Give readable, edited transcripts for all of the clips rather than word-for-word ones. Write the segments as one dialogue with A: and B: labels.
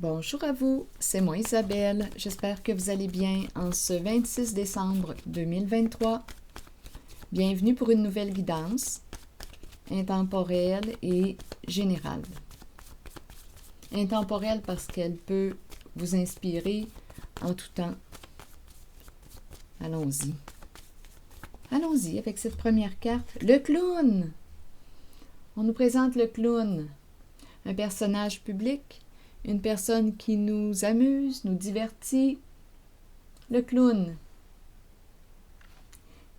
A: Bonjour à vous, c'est moi Isabelle. J'espère que vous allez bien en ce 26 décembre 2023. Bienvenue pour une nouvelle guidance intemporelle et générale. Intemporelle parce qu'elle peut vous inspirer en tout temps. Allons-y. Allons-y avec cette première carte. Le clown! On nous présente le clown, un personnage public. Une personne qui nous amuse, nous divertit. Le clown.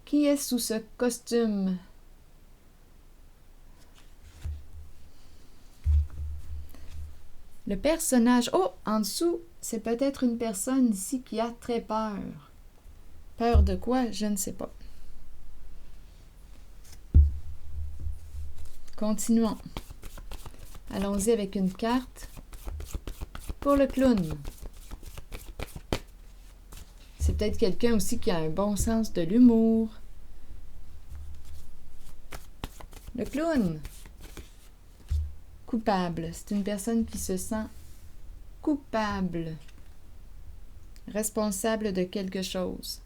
A: Qui est sous ce costume? Le personnage... Oh, en dessous, c'est peut-être une personne ici qui a très peur. Peur de quoi? Je ne sais pas. Continuons. Allons-y avec une carte. Pour le clown. C'est peut-être quelqu'un aussi qui a un bon sens de l'humour. Le clown. Coupable. C'est une personne qui se sent coupable. Responsable de quelque chose.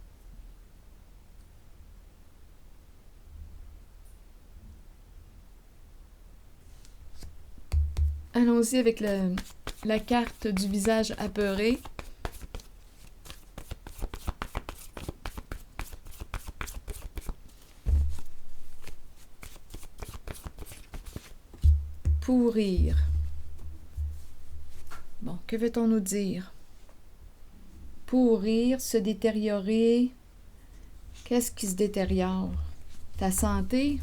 A: Allons-y avec la carte du visage apeuré. Pourrir. Bon, que veut-on nous dire? Pourrir, se détériorer. Qu'est-ce qui se détériore? Ta santé?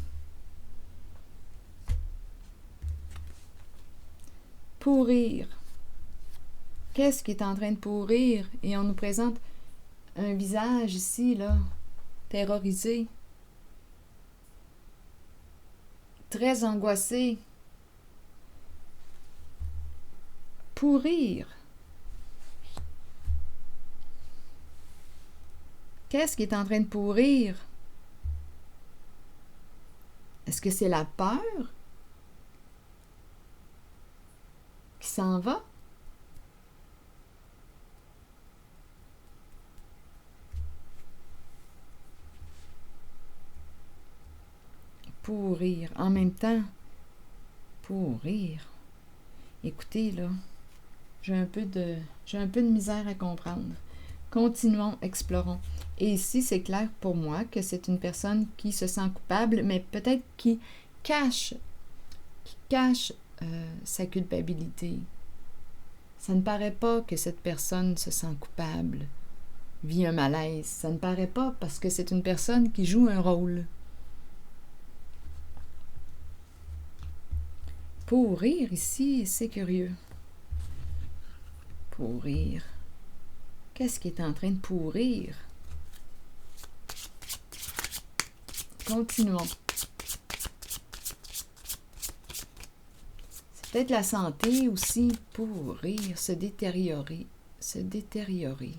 A: Pourrir. Qu'est-ce qui est en train de pourrir? Et on nous présente un visage ici, là, terrorisé. Très angoissé. Pourrir. Qu'est-ce qui est en train de pourrir? Est-ce que c'est la peur qui s'en va? Pourrir. En même temps, pourrir. Écoutez, là, j'ai un peu de misère à comprendre. Continuons, explorons. Et ici, c'est clair pour moi que c'est une personne qui se sent coupable, mais peut-être qui cache sa culpabilité. Ça ne paraît pas que cette personne se sent coupable, vit un malaise. Ça ne paraît pas parce que c'est une personne qui joue un rôle. Pourrir ici, c'est curieux. Pourrir. Qu'est-ce qui est en train de pourrir? Continuons. C'est peut-être la santé aussi. Pourrir, se détériorer. Se détériorer.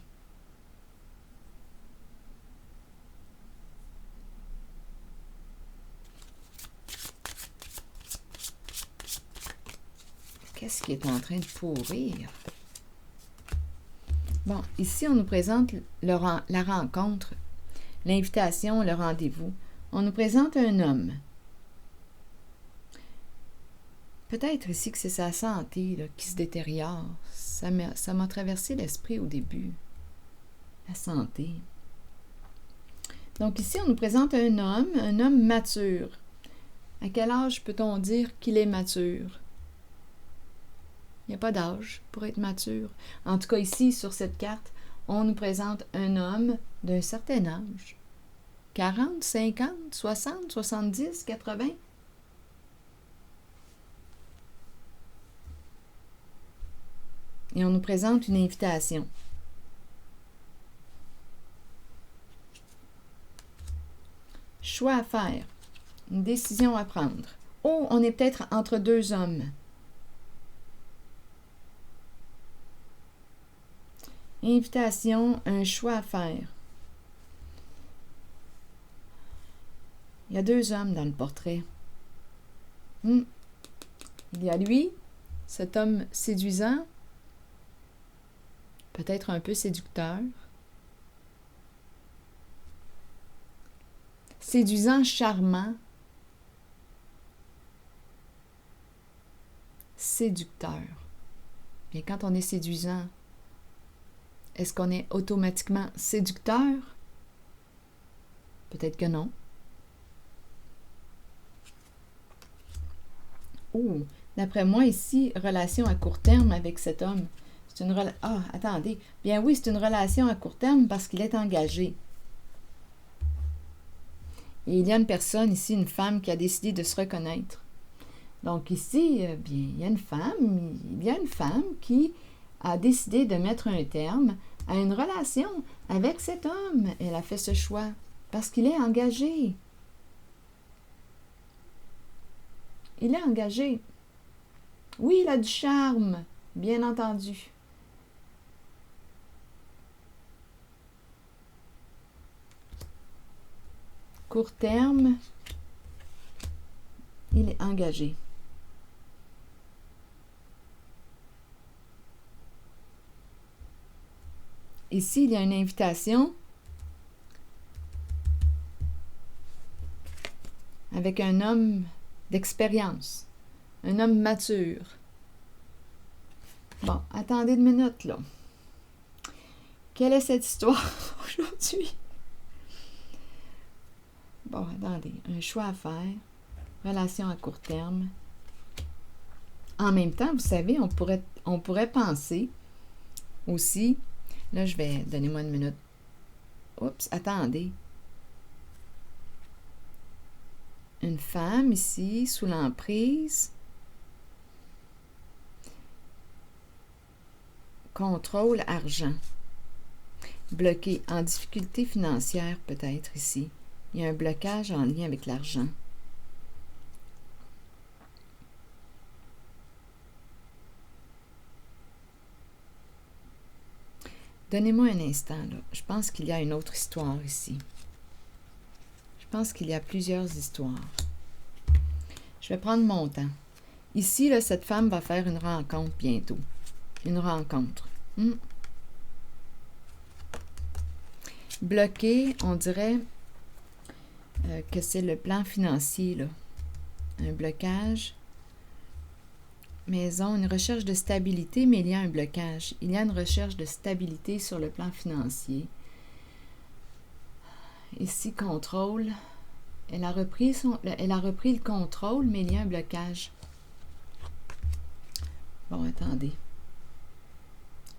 A: Qu'est-ce qui est en train de pourrir? Bon, ici, on nous présente la rencontre, l'invitation, le rendez-vous. On nous présente un homme. Peut-être ici que c'est sa santé là, qui se détériore. Ça m'a traversé l'esprit au début. La santé. Donc ici, on nous présente un homme mature. À quel âge peut-on dire qu'il est mature? Il n'y a pas d'âge pour être mature. En tout cas, ici, sur cette carte, on nous présente un homme d'un certain âge. 40, 50, 60, 70, 80. Et on nous présente une invitation. Choix à faire. Une décision à prendre. Oh, on est peut-être entre deux hommes. Invitation, un choix à faire. Il y a deux hommes dans le portrait. Il y a lui, cet homme séduisant, peut-être un peu séducteur. Séduisant, charmant, séducteur. Bien, quand on est séduisant, est-ce qu'on est automatiquement séducteur? Peut-être que non. Oh, d'après moi, ici, relation à court terme avec cet homme. C'est une relation... Ah, attendez. Bien oui, c'est une relation à court terme parce qu'il est engagé. Et il y a une personne ici, une femme, qui a décidé de se reconnaître. Donc ici, bien, il y a une femme qui a décidé de mettre un terme à une relation avec cet homme. Elle a fait ce choix parce qu'il est engagé. Il est engagé. Oui, il a du charme, bien entendu. Court terme, il est engagé. Ici, il y a une invitation avec un homme d'expérience, un homme mature. Bon, attendez une minute, là. Quelle est cette histoire aujourd'hui? Bon, attendez. Un choix à faire. Relation à court terme. En même temps, vous savez, on pourrait penser aussi... Là, je vais... Donnez-moi une minute. Oups, attendez. Une femme ici, sous l'emprise. Contrôle argent. Bloqué, en difficulté financière peut-être ici. Il y a un blocage en lien avec l'argent. Donnez-moi un instant, là. Je pense qu'il y a une autre histoire ici. Je pense qu'il y a plusieurs histoires. Je vais prendre mon temps. Ici, là, cette femme va faire une rencontre bientôt. Une rencontre. Bloqué, on dirait que c'est le plan financier, là. Un blocage. Maison, une recherche de stabilité, mais il y a un blocage. Il y a une recherche de stabilité sur le plan financier. Ici, contrôle. Elle a repris le contrôle, mais il y a un blocage. Bon, attendez.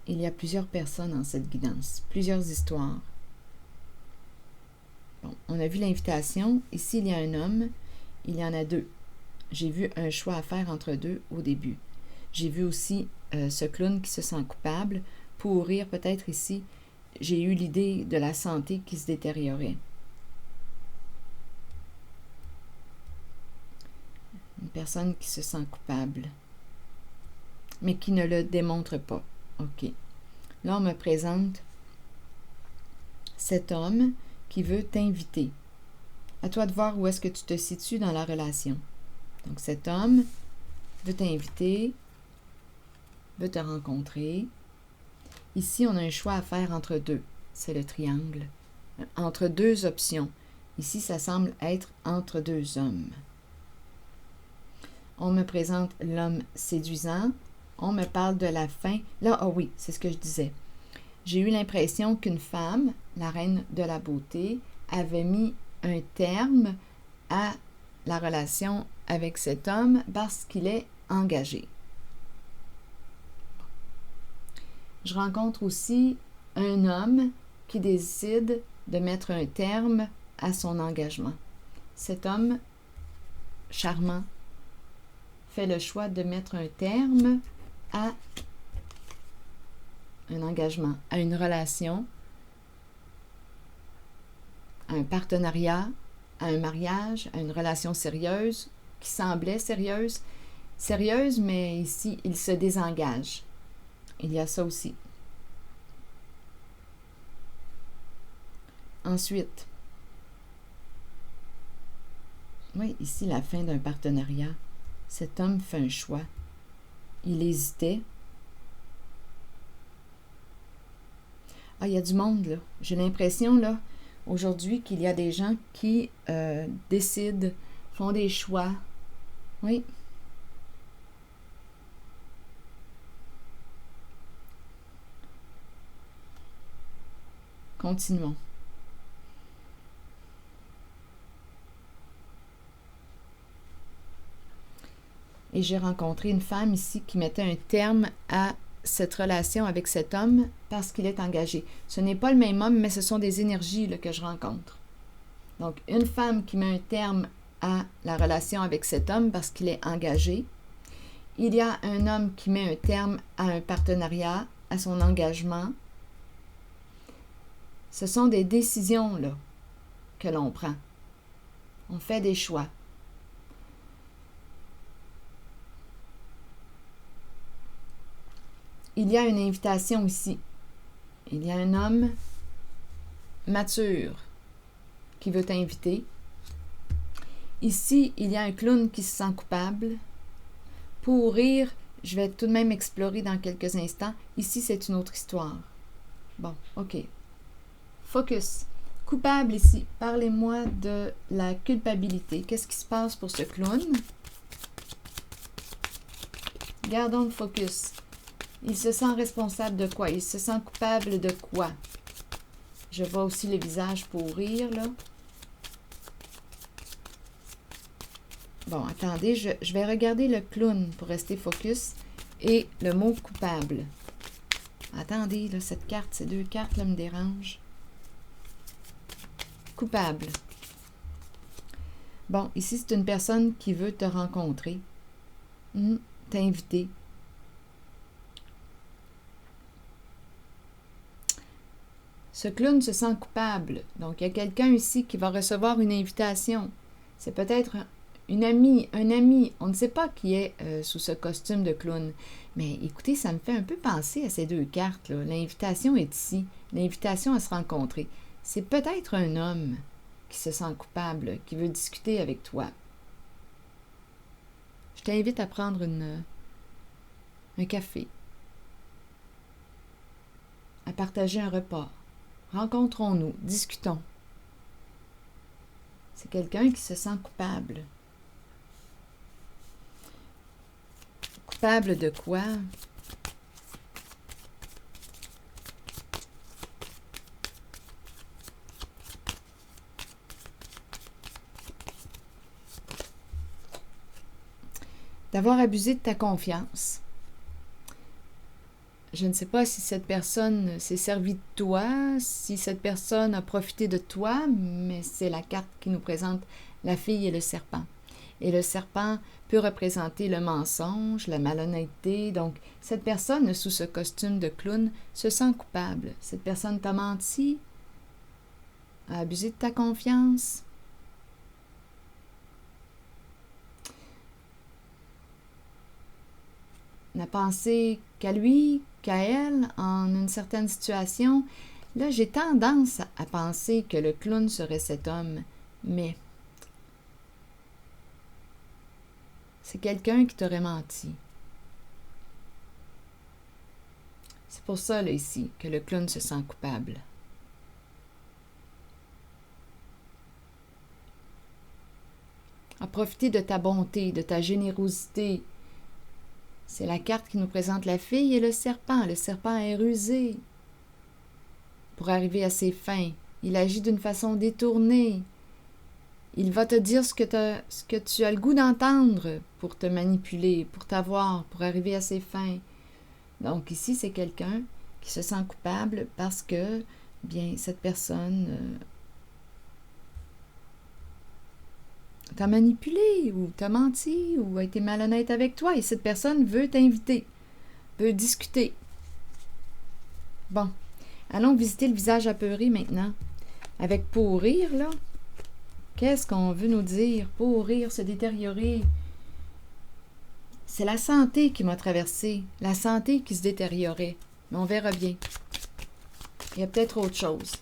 A: Il y a plusieurs personnes dans cette guidance, plusieurs histoires. Bon, on a vu l'invitation. Ici, il y a un homme. Il y en a deux. J'ai vu un choix à faire entre deux au début. J'ai vu aussi ce clown qui se sent coupable. Pour rire, peut-être ici, j'ai eu l'idée de la santé qui se détériorait. Une personne qui se sent coupable, mais qui ne le démontre pas. OK. Là, on me présente cet homme qui veut t'inviter. À toi de voir où est-ce que tu te situes dans la relation. Donc, cet homme veut t'inviter, veut te rencontrer. Ici, on a un choix à faire entre deux. C'est le triangle. Entre deux options. Ici, ça semble être entre deux hommes. On me présente l'homme séduisant. On me parle de la fin. Là, ah oui, c'est ce que je disais. J'ai eu l'impression qu'une femme, la reine de la beauté, avait mis un terme à la relation avec cet homme parce qu'il est engagé. Je rencontre aussi un homme qui décide de mettre un terme à son engagement. Cet homme charmant fait le choix de mettre un terme à un engagement, à une relation, à un partenariat, à un mariage, à une relation sérieuse, qui semblait sérieuse, mais ici, il se désengage. Il y a ça aussi. Ensuite, oui, ici, la fin d'un partenariat. Cet homme fait un choix. Il hésitait. Ah, il y a du monde, là. J'ai l'impression, là, aujourd'hui, qu'il y a des gens qui décident, font des choix. Oui. Continuons. Et j'ai rencontré une femme ici qui mettait un terme à cette relation avec cet homme parce qu'il est engagé. Ce n'est pas le même homme, mais ce sont des énergies là, que je rencontre. Donc, une femme qui met un terme à la relation avec cet homme parce qu'il est engagé. Il y a un homme qui met un terme à un partenariat, à son engagement. Ce sont des décisions là, que l'on prend. On fait des choix. Il y a une invitation ici. Il y a un homme mature qui veut t'inviter. Ici, il y a un clown qui se sent coupable. Pour rire, je vais tout de même explorer dans quelques instants. Ici, c'est une autre histoire. Bon, OK. Focus. Coupable ici. Parlez-moi de la culpabilité. Qu'est-ce qui se passe pour ce clown? Gardons le focus. Il se sent responsable de quoi? Il se sent coupable de quoi? Je vois aussi le visage pour rire, là. Bon, attendez, je vais regarder le clown pour rester focus et le mot coupable. Attendez, là, cette carte, ces deux cartes, là, me dérangent. Coupable. Bon, ici, c'est une personne qui veut te rencontrer. T'inviter. Ce clown se sent coupable. Donc, il y a quelqu'un ici qui va recevoir une invitation. C'est peut-être une amie, un ami. On ne sait pas qui est sous ce costume de clown. Mais écoutez, ça me fait un peu penser à ces deux cartes, là. L'invitation est ici. L'invitation à se rencontrer. C'est peut-être un homme qui se sent coupable, qui veut discuter avec toi. Je t'invite à prendre un café, à partager un repas. Rencontrons-nous, discutons. C'est quelqu'un qui se sent coupable. Coupable de quoi? D'avoir abusé de ta confiance. Je ne sais pas si cette personne s'est servie de toi, si cette personne a profité de toi, mais c'est la carte qui nous présente la fille et le serpent. Et le serpent peut représenter le mensonge, la malhonnêteté. Donc, cette personne sous ce costume de clown se sent coupable. Cette personne t'a menti, a abusé de ta confiance. N'a pensé qu'à lui, qu'à elle, en une certaine situation. Là, j'ai tendance à penser que le clown serait cet homme, mais c'est quelqu'un qui t'aurait menti. C'est pour ça, là, ici, que le clown se sent coupable. A profiter de ta bonté, de ta générosité. C'est la carte qui nous présente la fille et le serpent. Le serpent est rusé pour arriver à ses fins. Il agit d'une façon détournée. Il va te dire ce que tu as le goût d'entendre pour te manipuler, pour t'avoir, pour arriver à ses fins. Donc ici, c'est quelqu'un qui se sent coupable parce que, bien, cette personne t'a manipulé ou t'a menti ou a été malhonnête avec toi et cette personne veut t'inviter, veut discuter. Bon, allons visiter le visage apeuré maintenant. Avec pour rire, là, qu'est-ce qu'on veut nous dire? Pour rire, se détériorer. C'est la santé qui m'a traversée, la santé qui se détériorait. Mais on verra bien. Il y a peut-être autre chose.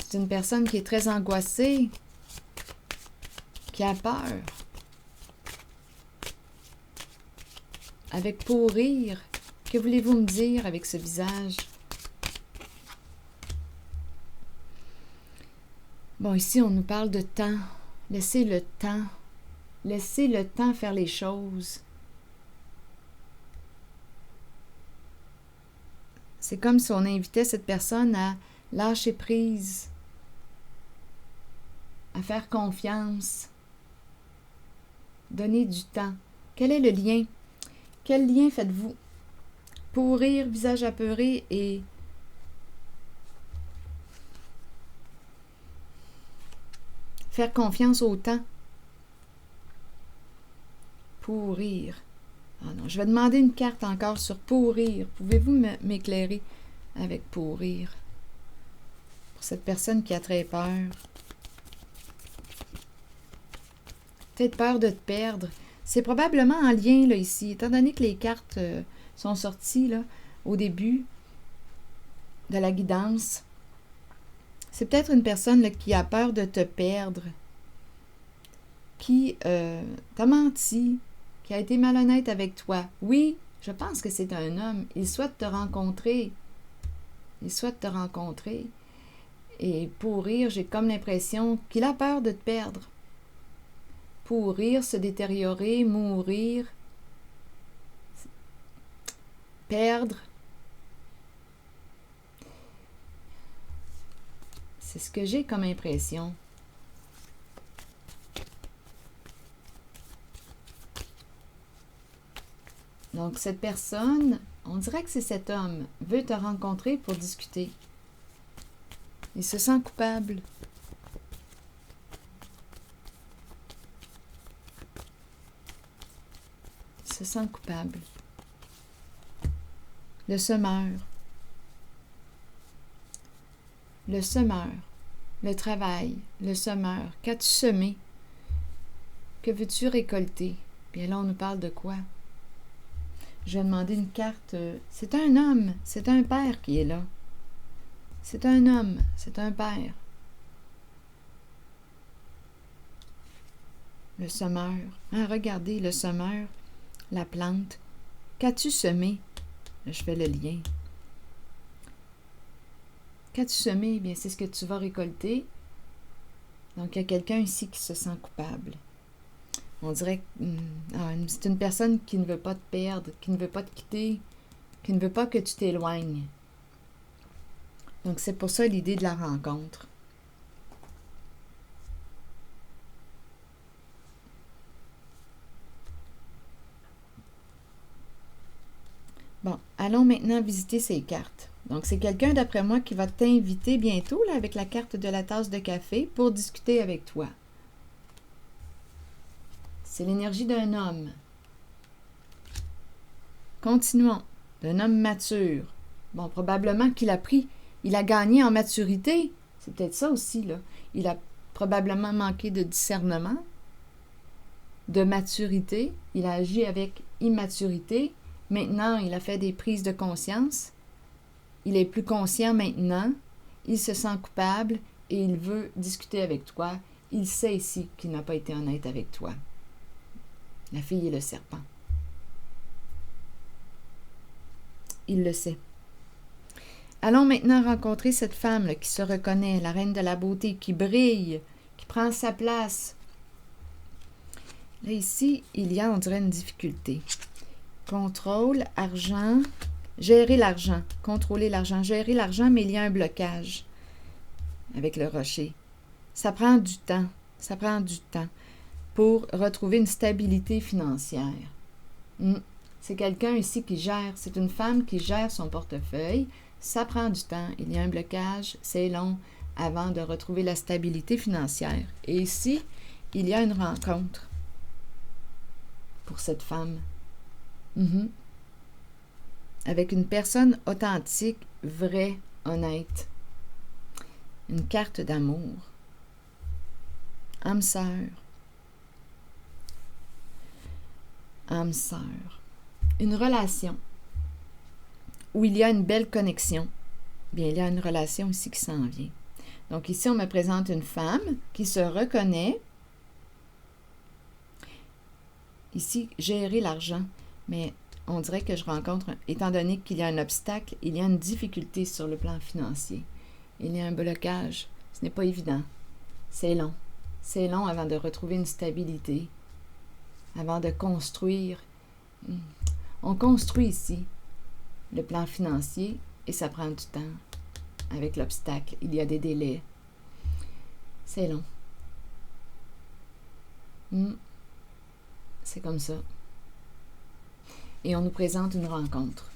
A: C'est une personne qui est très angoissée, qui a peur. Avec pour rire, que voulez-vous me dire avec ce visage? Bon, ici, on nous parle de temps. Laissez le temps. Laissez le temps faire les choses. C'est comme si on invitait cette personne à lâcher prise, à faire confiance, donner du temps. Quel est le lien? Quel lien faites-vous? Pourrir, visage apeuré et faire confiance au temps. Pourrir. Ah non, je vais demander une carte encore sur pourrir. Pouvez-vous m'éclairer avec pourrir? Pour cette personne qui a très peur. Peut-être peur de te perdre. C'est probablement en lien, là, ici, étant donné que les cartes sont sorties, là, au début de la guidance. C'est peut-être une personne là, qui a peur de te perdre, qui t'a menti, qui a été malhonnête avec toi. Oui, je pense que c'est un homme. Il souhaite te rencontrer. Il souhaite te rencontrer. Et pourrir, j'ai comme l'impression qu'il a peur de te perdre. Pourrir, se détériorer, mourir, perdre. C'est ce que j'ai comme impression. Donc, cette personne, on dirait que c'est cet homme, veut te rencontrer pour discuter. Il se sent coupable. Il se sent coupable. Le semeur. Le semeur. Le travail. Le semeur. Qu'as-tu semé? Que veux-tu récolter? Bien là, on nous parle de quoi? Je vais demander une carte. C'est un homme. C'est un père qui est là. C'est un homme. C'est un père. Le semeur. Ah, regardez, le semeur. La plante. Qu'as-tu semé? Je fais le lien. Qu'as-tu semé? Bien, c'est ce que tu vas récolter. Donc, il y a quelqu'un ici qui se sent coupable. On dirait que c'est une personne qui ne veut pas te perdre, qui ne veut pas te quitter, qui ne veut pas que tu t'éloignes. Donc, c'est pour ça l'idée de la rencontre. Bon, allons maintenant visiter ces cartes. Donc, c'est quelqu'un, d'après moi, qui va t'inviter bientôt, là, avec la carte de la tasse de café, pour discuter avec toi. C'est l'énergie d'un homme. Continuons. D'un homme mature. Bon, probablement qu'il a gagné en maturité. C'est peut-être ça aussi, là. Il a probablement manqué de discernement, de maturité. Il a agi avec immaturité. Maintenant, il a fait des prises de conscience. Il est plus conscient maintenant. Il se sent coupable et il veut discuter avec toi. Il sait ici qu'il n'a pas été honnête avec toi. La fille et le serpent. Il le sait. Allons maintenant rencontrer cette femme là, qui se reconnaît, la reine de la beauté, qui brille, qui prend sa place. Là, ici, il y a, on dirait, une difficulté. Contrôle, argent, gérer l'argent, contrôler l'argent, gérer l'argent, mais il y a un blocage avec le rocher. Ça prend du temps, pour retrouver une stabilité financière. C'est quelqu'un ici qui gère, c'est une femme qui gère son portefeuille. Ça prend du temps, il y a un blocage, c'est long avant de retrouver la stabilité financière. Et ici, il y a une rencontre pour cette femme. Avec une personne authentique, vraie, honnête. Une carte d'amour. Âme sœur. Âme sœur. Une relation où il y a une belle connexion. Bien, il y a une relation ici qui s'en vient. Donc ici, on me présente une femme qui se reconnaît. Ici, gérer l'argent. Mais on dirait que je rencontre, étant donné qu'il y a un obstacle, il y a une difficulté sur le plan financier. Il y a un blocage. Ce n'est pas évident. C'est long. C'est long avant de retrouver une stabilité, avant de construire. On construit ici le plan financier et ça prend du temps. Avec l'obstacle, il y a des délais. C'est long. C'est comme ça. Et on nous présente une rencontre.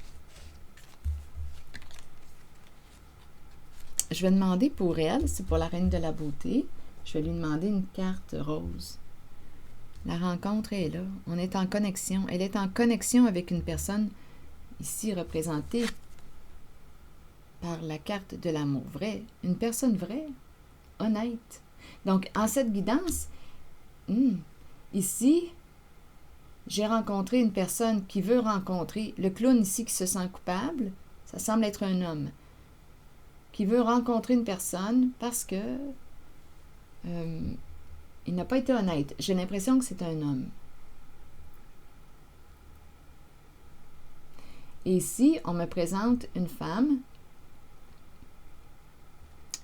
A: Je vais demander pour elle, c'est pour la reine de la beauté, je vais lui demander une carte rose. La rencontre est là. On est en connexion. Elle est en connexion avec une personne ici représentée par la carte de l'amour vrai. Une personne vraie, honnête. Donc, en cette guidance, ici, j'ai rencontré une personne qui veut rencontrer le clown ici qui se sent coupable. Ça semble être un homme qui veut rencontrer une personne parce que il n'a pas été honnête. J'ai l'impression que c'est un homme. Et ici, on me présente une femme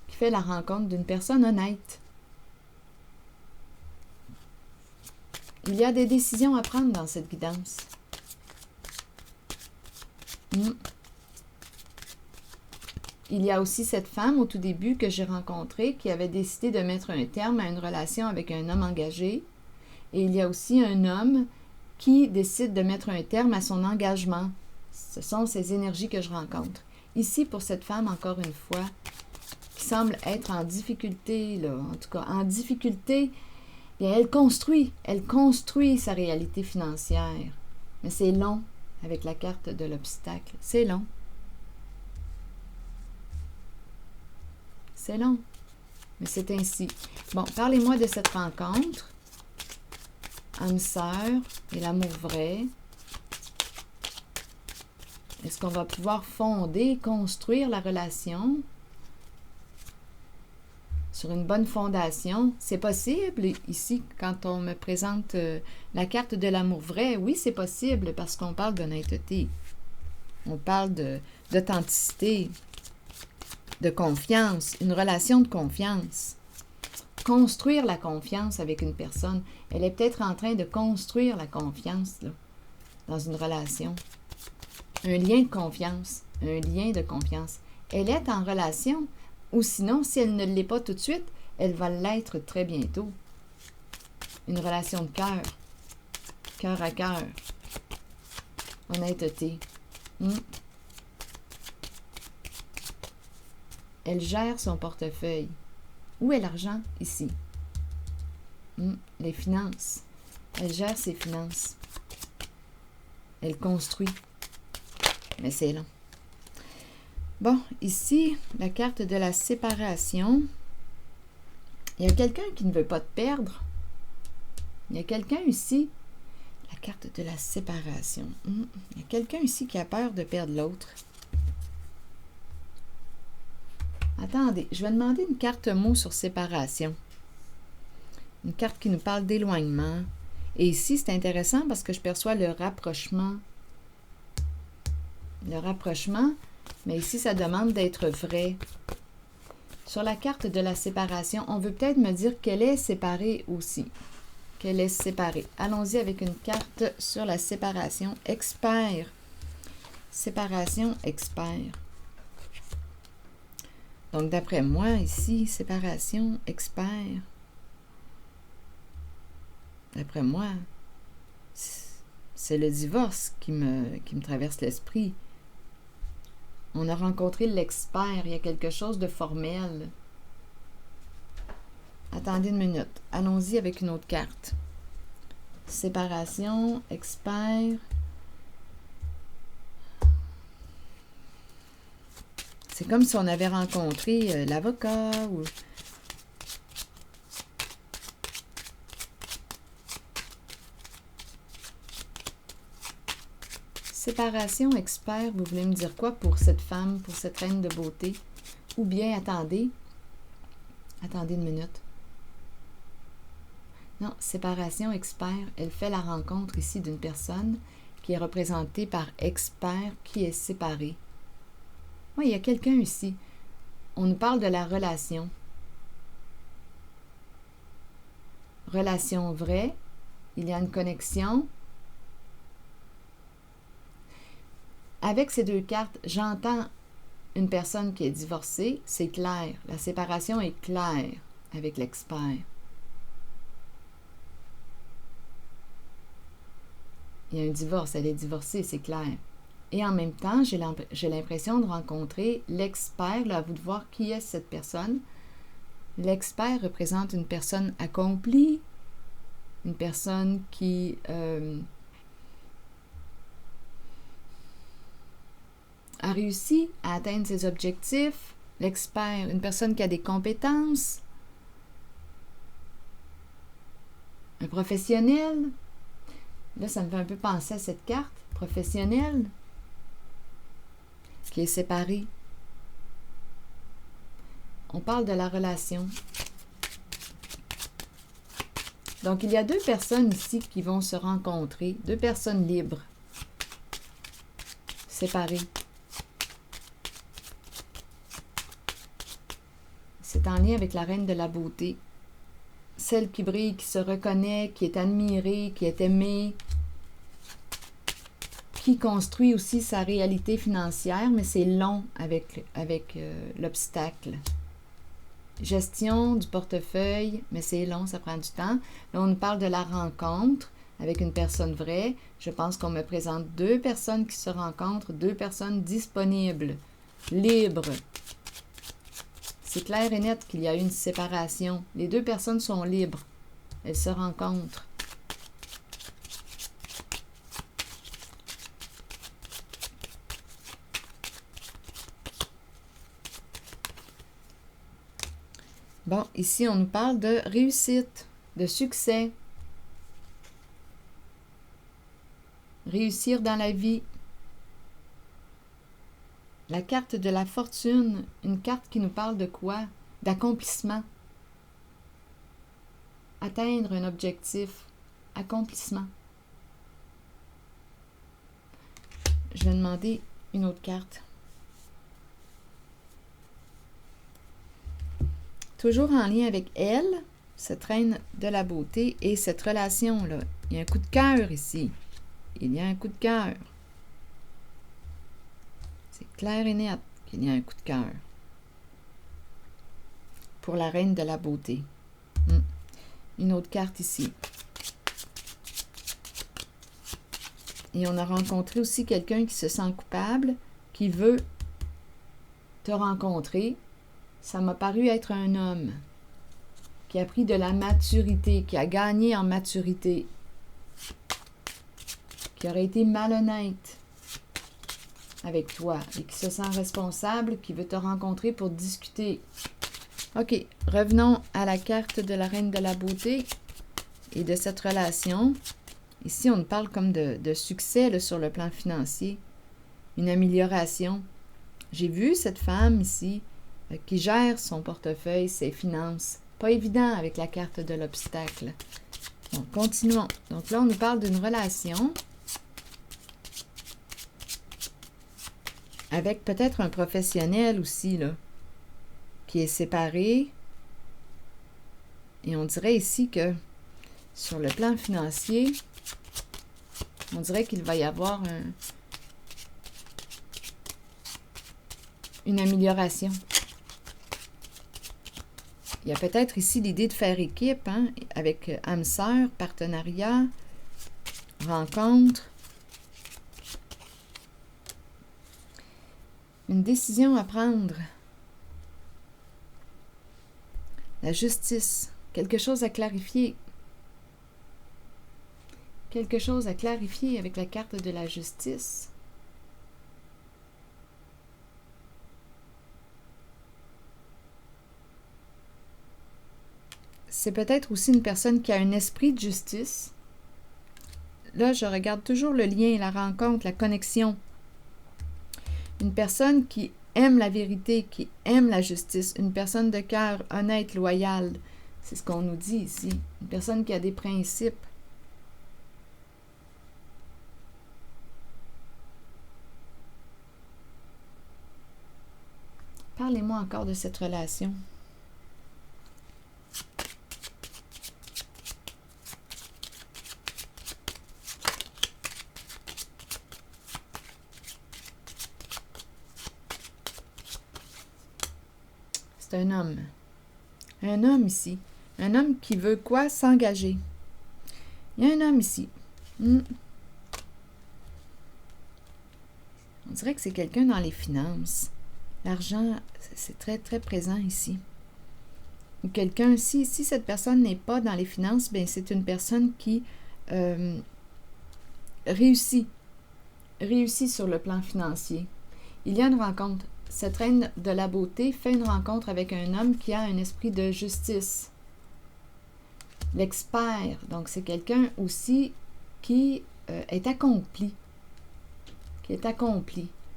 A: qui fait la rencontre d'une personne honnête. Il y a des décisions à prendre dans cette guidance. Il y a aussi cette femme au tout début que j'ai rencontrée qui avait décidé de mettre un terme à une relation avec un homme engagé. Et il y a aussi un homme qui décide de mettre un terme à son engagement. Ce sont ces énergies que je rencontre. Ici, pour cette femme, encore une fois, qui semble être en difficulté, là, en tout cas en difficulté, bien, elle construit sa réalité financière. Mais c'est long avec la carte de l'obstacle. C'est long. C'est long, mais c'est ainsi. Bon, parlez-moi de cette rencontre. Âme sœur et l'amour vrai. Est-ce qu'on va pouvoir fonder, construire la relation sur une bonne fondation? C'est possible ici, quand on me présente la carte de l'amour vrai. Oui, c'est possible parce qu'on parle d'honnêteté. On parle d'authenticité. De confiance, une relation de confiance. Construire la confiance avec une personne. Elle est peut-être en train de construire la confiance là, dans une relation. Un lien de confiance. Un lien de confiance. Elle est en relation, ou sinon, si elle ne l'est pas tout de suite, elle va l'être très bientôt. Une relation de cœur. Cœur à cœur. Honnêteté. Elle gère son portefeuille. Où est l'argent? Ici. Les finances. Elle gère ses finances. Elle construit. Mais c'est long. Bon, ici, la carte de la séparation. Il y a quelqu'un qui ne veut pas te perdre. Il y a quelqu'un ici. La carte de la séparation. Il y a quelqu'un ici qui a peur de perdre l'autre. Attendez, je vais demander une carte mot sur séparation. Une carte qui nous parle d'éloignement. Et ici, c'est intéressant parce que je perçois le rapprochement. Le rapprochement, mais ici, ça demande d'être vrai. Sur la carte de la séparation, on veut peut-être me dire qu'elle est séparée aussi. Qu'elle est séparée. Allons-y avec une carte sur la séparation. Expert. Séparation, expert. Donc, d'après moi, ici, séparation, expert. D'après moi, c'est le divorce qui me traverse l'esprit. On a rencontré l'expert, il y a quelque chose de formel. Attendez une minute. Allons-y avec une autre carte. Séparation, expert. C'est comme si on avait rencontré l'avocat ou... Séparation, expert, vous voulez me dire quoi pour cette femme, pour cette reine de beauté? Ou bien, attendez une minute. Non, séparation, expert, elle fait la rencontre ici d'une personne qui est représentée par expert qui est séparée. Oui, il y a quelqu'un ici. On nous parle de la relation. relation vraie, il y a une connexion. Avec ces deux cartes, j'entends une personne qui est divorcée, c'est clair. La séparation est claire avec l'expert. Il y a un divorce, elle est divorcée, c'est clair. Et en même temps, j'ai l'impression de rencontrer l'expert. Là, à vous de voir qui est cette personne. L'expert représente une personne accomplie, une personne qui a réussi à atteindre ses objectifs. L'expert, une personne qui a des compétences, un professionnel. Là, ça me fait un peu penser à cette carte, professionnelle, qui est séparée. On parle de la relation. Donc, il y a deux personnes ici qui vont se rencontrer, deux personnes libres, séparées. C'est en lien avec la reine de la beauté. Celle qui brille, qui se reconnaît, qui est admirée, qui est aimée, qui construit aussi sa réalité financière, mais c'est long avec l'obstacle. Gestion du portefeuille, mais c'est long, ça prend du temps. Là, on nous parle de la rencontre avec une personne vraie. Je pense qu'on me présente deux personnes qui se rencontrent, deux personnes disponibles, libres. C'est clair et net qu'il y a une séparation. Les deux personnes sont libres. Elles se rencontrent. Bon, ici, on nous parle de réussite, de succès. Réussir dans la vie. La carte de la fortune, une carte qui nous parle de quoi? D'accomplissement. Atteindre un objectif. Accomplissement. Je vais demander une autre carte. Toujours en lien avec elle, cette reine de la beauté et cette relation-là. Il y a un coup de cœur ici. Il y a un coup de cœur. C'est clair et net qu'il y a un coup de cœur. Pour la reine de la beauté. Une autre carte ici. Et on a rencontré aussi quelqu'un qui se sent coupable, qui veut te rencontrer. Ça m'a paru être un homme qui a pris de la maturité, qui a gagné en maturité, qui aurait été malhonnête avec toi et qui se sent responsable, qui veut te rencontrer pour discuter. OK, revenons à la carte de la reine de la beauté et de cette relation. Ici, on parle comme de succès là, sur le plan financier, une amélioration. J'ai vu cette femme ici qui gère son portefeuille, ses finances. Pas évident avec la carte de l'obstacle. Bon, continuons. Donc là, on nous parle d'une relation avec peut-être un professionnel aussi, là, qui est séparé. Et on dirait ici que sur le plan financier, on dirait qu'il va y avoir une amélioration. Il y a peut-être ici l'idée de faire équipe, hein, avec âme sœur, partenariat, rencontre. Une décision à prendre. La justice. Quelque chose à clarifier. Quelque chose à clarifier avec la carte de la justice. C'est peut-être aussi une personne qui a un esprit de justice. Là, je regarde toujours le lien, la rencontre, la connexion. Une personne qui aime la vérité, qui aime la justice. Une personne de cœur honnête, loyale. C'est ce qu'on nous dit ici. Une personne qui a des principes. Parlez-moi encore de cette relation. C'est un homme. Un homme ici. Un homme qui veut quoi? S'engager. Il y a un homme ici. On dirait que c'est quelqu'un dans les finances. L'argent, c'est très, très présent ici. Ou quelqu'un, si cette personne n'est pas dans les finances, bien, c'est une personne qui réussit sur le plan financier. Il y a une rencontre. Cette reine de la beauté fait une rencontre avec un homme qui a un esprit de justice. L'expert, donc c'est quelqu'un aussi qui est accompli.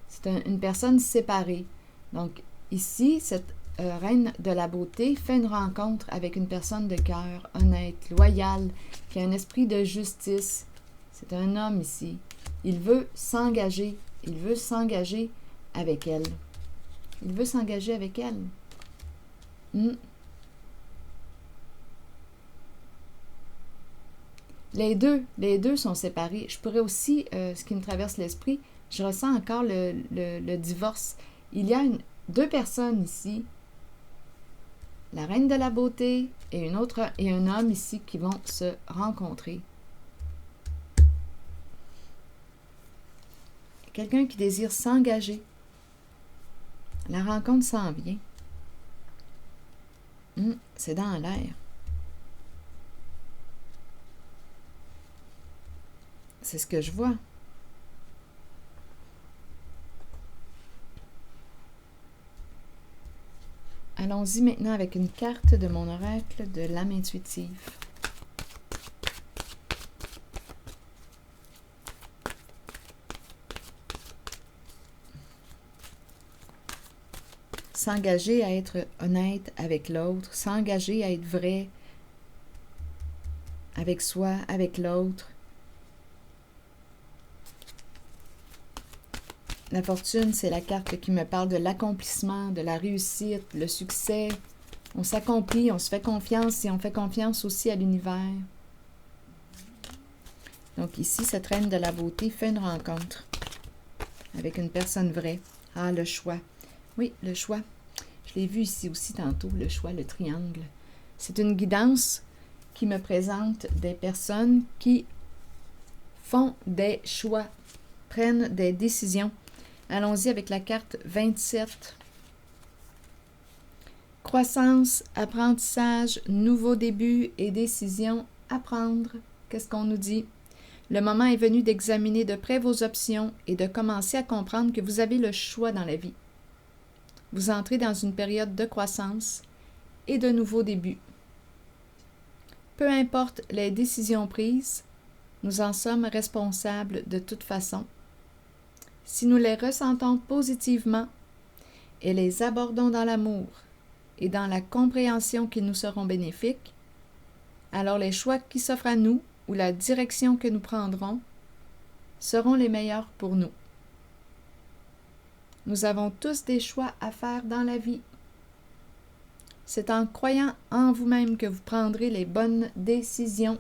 A: C'est une personne séparée. Donc ici, cette reine de la beauté fait une rencontre avec une personne de cœur, honnête, loyale, qui a un esprit de justice. C'est un homme ici. Il veut s'engager. Il veut s'engager avec elle. Il veut s'engager avec elle. Les deux sont séparés. Je pourrais aussi, ce qui me traverse l'esprit, je ressens encore le divorce. Il y a deux personnes ici, la reine de la beauté et un homme ici qui vont se rencontrer. Quelqu'un qui désire s'engager. La rencontre s'en vient. C'est dans l'air. C'est ce que je vois. Allons-y maintenant avec une carte de mon oracle de l'âme intuitive. S'engager à être honnête avec l'autre, s'engager à être vrai avec soi, avec l'autre. La fortune, c'est la carte qui me parle de l'accomplissement, de la réussite, le succès. On s'accomplit, on se fait confiance et on fait confiance aussi à l'univers. Donc ici, cette reine de la beauté fait une rencontre avec une personne vraie. Ah, le choix. Oui, le choix. Je l'ai vu ici aussi tantôt, le choix, le triangle. C'est une guidance qui me présente des personnes qui font des choix, prennent des décisions. Allons-y avec la carte 27. Croissance, apprentissage, nouveau début et décision à prendre. Qu'est-ce qu'on nous dit? Le moment est venu d'examiner de près vos options et de commencer à comprendre que vous avez le choix dans la vie. Vous entrez dans une période de croissance et de nouveau début. Peu importe les décisions prises, nous en sommes responsables de toute façon. Si nous les ressentons positivement et les abordons dans l'amour et dans la compréhension qu'ils nous seront bénéfiques, alors les choix qui s'offrent à nous ou la direction que nous prendrons seront les meilleurs pour nous. Nous avons tous des choix à faire dans la vie. C'est en croyant en vous-même que vous prendrez les bonnes décisions.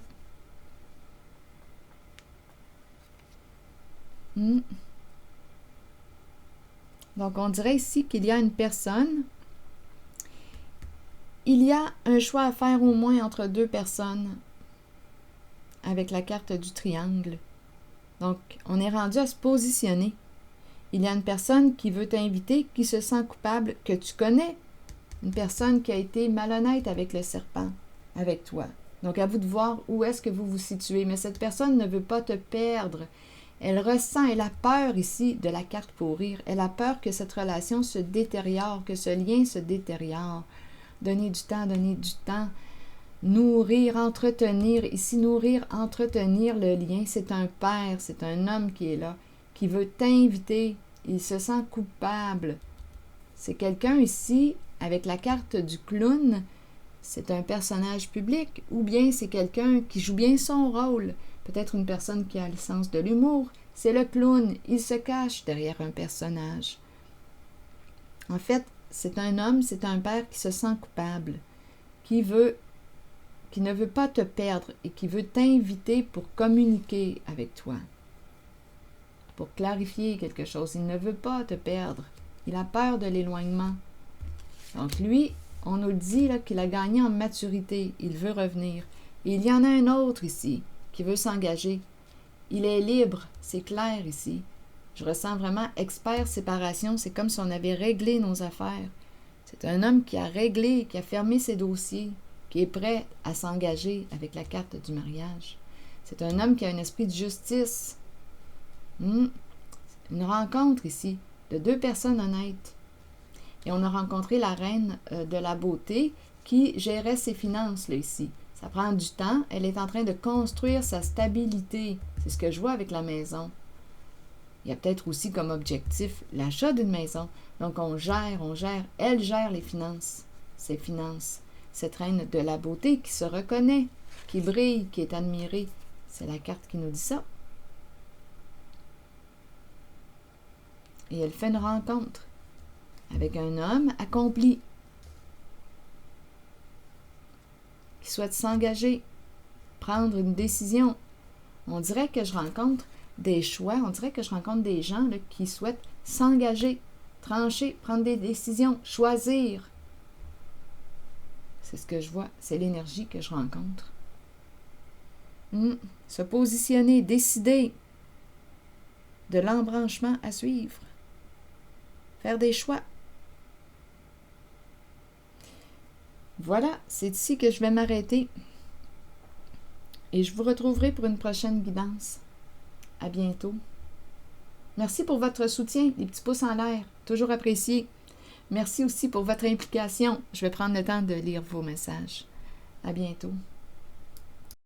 A: Donc, on dirait ici qu'il y a une personne. Il y a un choix à faire au moins entre deux personnes avec la carte du triangle. Donc, on est rendu à se positionner. Il y a une personne qui veut t'inviter, qui se sent coupable, que tu connais. Une personne qui a été malhonnête avec le serpent, avec toi. Donc, à vous de voir où est-ce que vous vous situez. Mais cette personne ne veut pas te perdre. Elle ressent, elle a peur ici de la carte pour rire. Elle a peur que cette relation se détériore, que ce lien se détériore. Donner du temps, nourrir, entretenir. Ici, nourrir, entretenir le lien. C'est un père, c'est un homme qui est là, qui veut t'inviter. Il se sent coupable. C'est quelqu'un ici, avec la carte du clown, c'est un personnage public, ou bien c'est quelqu'un qui joue bien son rôle. Peut-être une personne qui a le sens de l'humour. C'est le clown. Il se cache derrière un personnage. En fait, c'est un homme, c'est un père qui se sent coupable, qui ne veut pas te perdre et qui veut t'inviter pour communiquer avec toi, pour clarifier quelque chose. Il ne veut pas te perdre. Il a peur de l'éloignement. Donc lui, on nous dit là, qu'il a gagné en maturité. Il veut revenir. Et il y en a un autre ici qui veut s'engager. Il est libre, c'est clair ici. Je ressens vraiment expert séparation. C'est comme si on avait réglé nos affaires. C'est un homme qui a réglé, qui a fermé ses dossiers, qui est prêt à s'engager avec la carte du mariage. C'est un homme qui a un esprit de justice. Une rencontre ici de deux personnes honnêtes. Et on a rencontré la reine de la beauté qui gérait ses finances là, ici. Ça prend du temps. Elle est en train de construire sa stabilité. C'est ce que je vois avec la maison. Il y a peut-être aussi comme objectif l'achat d'une maison. Donc on gère. Elle gère les finances, ses finances. Cette reine de la beauté qui se reconnaît, qui brille, qui est admirée. C'est la carte qui nous dit ça. Et elle fait une rencontre avec un homme accompli qui souhaite s'engager, prendre une décision. On dirait que je rencontre des choix, on dirait que je rencontre des gens là, qui souhaitent s'engager, trancher, prendre des décisions, choisir. C'est ce que je vois, c'est l'énergie que je rencontre. Se positionner, décider de l'embranchement à suivre. Faire des choix. Voilà, c'est ici que je vais m'arrêter. Et je vous retrouverai pour une prochaine guidance. À bientôt. Merci pour votre soutien, les petits pouces en l'air, toujours apprécié. Merci aussi pour votre implication. Je vais prendre le temps de lire vos messages. À bientôt.